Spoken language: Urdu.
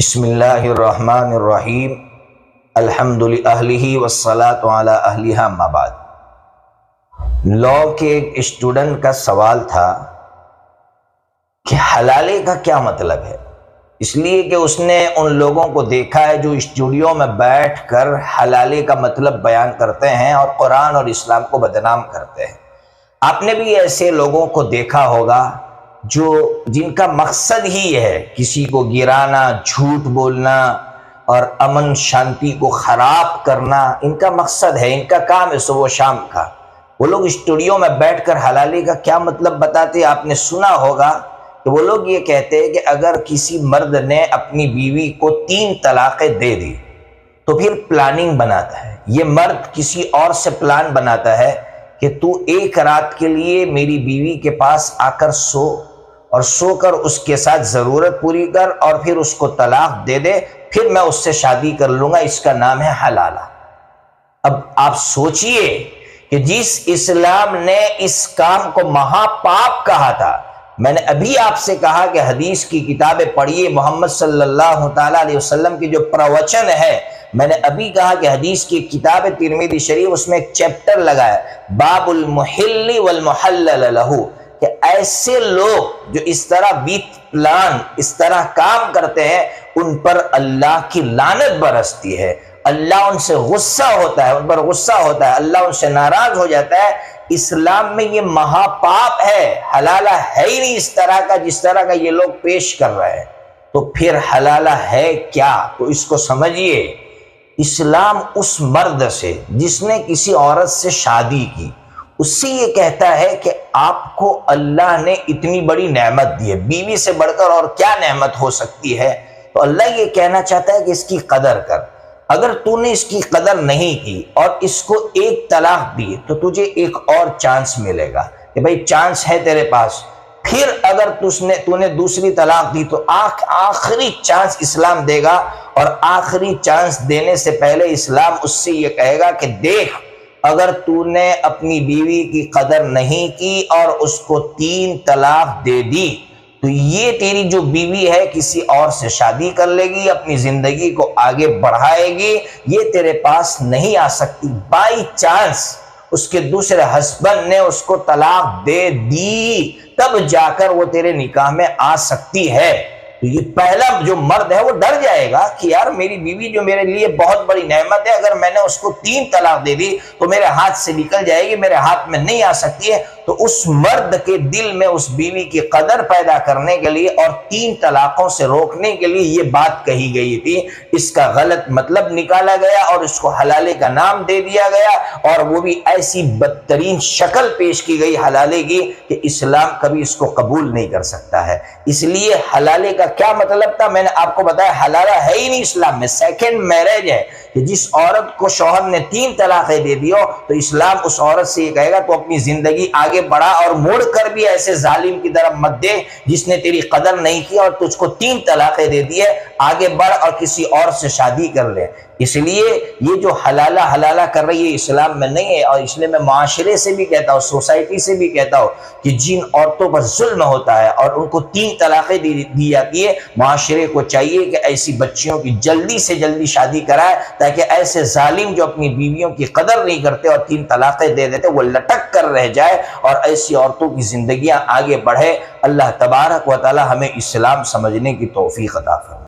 بسم اللہ الرحمن الرحیم الحمد للہ والصلاۃ علی اہلہا اما بعد۔ لا کے ایک اسٹوڈنٹ کا سوال تھا کہ حلالے کا کیا مطلب ہے، اس لیے کہ اس نے ان لوگوں کو دیکھا ہے جو اسٹوڈیو میں بیٹھ کر حلالے کا مطلب بیان کرتے ہیں اور قرآن اور اسلام کو بدنام کرتے ہیں۔ آپ نے بھی ایسے لوگوں کو دیکھا ہوگا جن کا مقصد ہی ہے کسی کو گرانا، جھوٹ بولنا اور امن شانتی کو خراب کرنا۔ ان کا مقصد ہے، ان کا کام ہے صبح و شام کا۔ وہ لوگ اسٹوڈیو میں بیٹھ کر حلالے کا کیا مطلب بتاتے، آپ نے سنا ہوگا کہ وہ لوگ یہ کہتے ہیں کہ اگر کسی مرد نے اپنی بیوی کو 3 طلاقیں دے دی تو پھر پلاننگ بناتا ہے، یہ مرد کسی اور سے پلان بناتا ہے کہ تو ایک رات کے لیے میری بیوی کے پاس آ کر سو اور سو کر اس کے ساتھ ضرورت پوری کر اور پھر اس کو طلاق دے دے، پھر میں اس سے شادی کر لوں گا۔ اس کا نام ہے حلالہ۔ اب آپ سوچئے کہ جس اسلام نے اس کام کو مہا پاپ کہا تھا، میں نے ابھی آپ سے کہا کہ حدیث کی کتابیں پڑھیے، محمد صلی اللہ تعالیٰ علیہ وسلم کی جو پروچن ہے، میں نے ابھی کہا کہ حدیث کی کتاب ترمذی شریف، اس میں ایک چیپٹر لگا ہے، باب المحل والمحلل لہ، کہ ایسے لوگ جو اس طرح ویت پلان اس طرح کام کرتے ہیں ان پر اللہ کی لعنت برستی ہے، اللہ ان سے غصہ ہوتا ہے، ان پر غصہ ہوتا ہے، اللہ ان سے ناراض ہو جاتا ہے۔ اسلام میں یہ مہا پاپ ہے، حلالہ ہے ہی نہیں اس طرح کا جس طرح کا یہ لوگ پیش کر رہے ہیں۔ تو پھر حلالہ ہے کیا؟ تو اس کو سمجھیے، اسلام اس مرد سے جس نے کسی عورت سے شادی کی، اس سے یہ کہتا ہے کہ آپ کو اللہ نے اتنی بڑی نعمت دی ہے، بیوی سے بڑھ کر اور کیا نعمت ہو سکتی ہے، تو اللہ یہ کہنا چاہتا ہے کہ اس کی قدر کر۔ اگر تو نے اس کی قدر نہیں کی اور اس کو ایک طلاق دی تو تجھے ایک اور چانس ملے گا کہ بھئی چانس ہے تیرے پاس۔ پھر اگر تو نے دوسری طلاق دی تو آخری چانس اسلام دے گا، اور آخری چانس دینے سے پہلے اسلام اس سے یہ کہے گا کہ دیکھ، اگر تو نے اپنی بیوی کی قدر نہیں کی اور اس کو 3 طلاق دے دی تو یہ تیری جو بیوی ہے کسی اور سے شادی کر لے گی، اپنی زندگی کو آگے بڑھائے گی، یہ تیرے پاس نہیں آ سکتی۔ بائی چانس اس کے دوسرے ہسبینڈ نے اس کو طلاق دے دی، تب جا کر وہ تیرے نکاح میں آ سکتی ہے۔ تو یہ پہلا جو مرد ہے وہ ڈر جائے گا کہ یار میری بیوی جو میرے لیے بہت بڑی نعمت ہے، اگر میں نے اس کو 3 طلاق دے دی تو میرے ہاتھ سے نکل جائے گی، میرے ہاتھ میں نہیں آ سکتی ہے۔ تو اس مرد کے دل میں اس بیوی کی قدر پیدا کرنے کے لیے اور 3 طلاقوں سے روکنے کے لیے یہ بات کہی گئی تھی، اس کا غلط مطلب نکالا گیا اور اس کو حلالے کا نام دے دیا گیا، اور وہ بھی ایسی بدترین شکل پیش کی گئی حلالے کی کہ اسلام کبھی اس کو قبول نہیں کر سکتا ہے۔ اس لیے حلالے کا کیا مطلب تھا، میں نے آپ کو بتایا، حلالہ ہے ہی نہیں اسلام میں، سیکنڈ میرج ہے کہ جس عورت کو شوہر نے 3 طلاقیں دے دی ہو تو اسلام اس عورت سے یہ کہے گا تو اپنی زندگی آگے بڑھا، اور مڑ کر بھی ایسے ظالم کی طرف مت دے جس نے تیری قدر نہیں کی اور تجھ کو 3 طلاقیں دے دی ہے، آگے بڑھ اور کسی اور سے شادی کر لے۔ اس لیے یہ جو حلالہ کر رہی ہے اسلام میں نہیں ہے، اور اس لیے میں معاشرے سے بھی کہتا ہوں، سوسائٹی سے بھی کہتا ہوں کہ جن عورتوں پر ظلم ہوتا ہے اور ان کو 3 طلاقیں دی جاتی ہے، معاشرے کو چاہیے کہ ایسی بچیوں کی جلدی سے جلدی شادی کرائے تاکہ ایسے ظالم جو اپنی بیویوں کی قدر نہیں کرتے اور 3 طلاقیں دے دیتے وہ لٹک کر رہ جائے اور ایسی عورتوں کی زندگیاں آگے بڑھے۔ اللہ تبارک و تعالی ہمیں اسلام سمجھنے کی توفیق عطا فرمائے۔